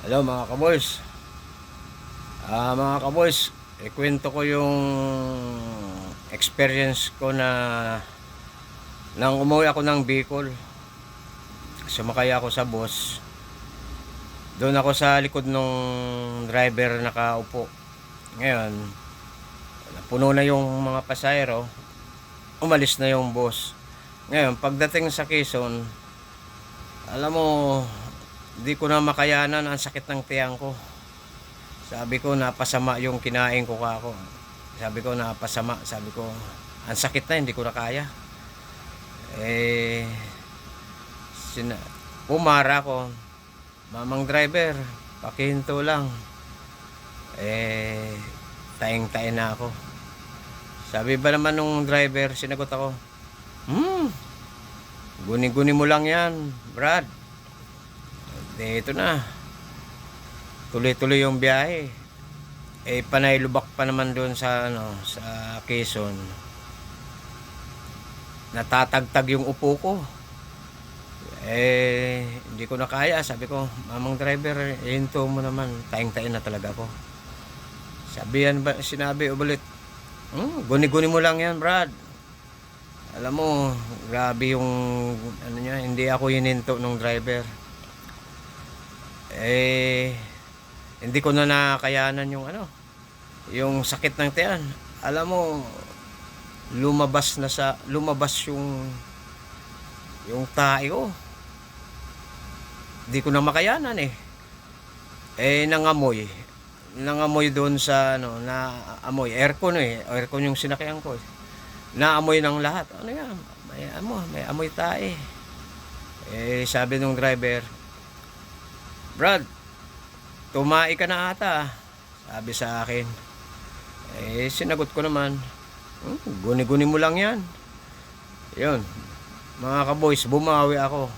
Hello mga kaboys. Mga kaboys, ikwento ko yung experience ko na nang umuwi ako ng Bicol. Sumakay ako sa bus. Doon ako sa likod ng driver nakaupo. Ngayon, puno na yung mga pasahero. Umalis na yung bus. Ngayon, pagdating sa Quezon, alam mo, di ko na makayanan, ang sakit ng tiyan ko. Sabi ko, napasama yung kinain ko kako. Sabi ko, napasama. Sabi ko, ang sakit na, hindi ko na kaya. Eh, pumara ko. Mamang driver, pakihinto lang. Taing-taing na ako. Sabi ba naman nung driver, sinagot ako, guni-guni mo lang yan, Brad. Ito na. Tuloy-tuloy yung biyahe. Panay lubak pa naman doon sa sa Quezon. Natatagtag yung upo ko. Hindi ko na kaya. Sabi ko, mamang driver, hinto mo naman. Taing-taing na talaga ako. Sinabi ulit, guni-guni mo lang yan, Brad. Alam mo, grabe yung niya, hindi ako hininto ng driver. Hindi ko na nakayanan yung sakit ng tiyan. Alam mo, lumabas yung tae ko. Hindi ko na makayanan nangamoy doon sa na amoy aircon aircon yung sinakyan ko. Naamoy ng lahat. Ano yan? May amoy tae. Sabi nung driver, Brad, tumai ka na ata, sabi sa akin. Sinagot ko naman, guni-guni mo lang yan. Yun, mga kaboys, bumawi ako.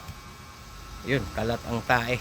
Yun, kalat ang tae.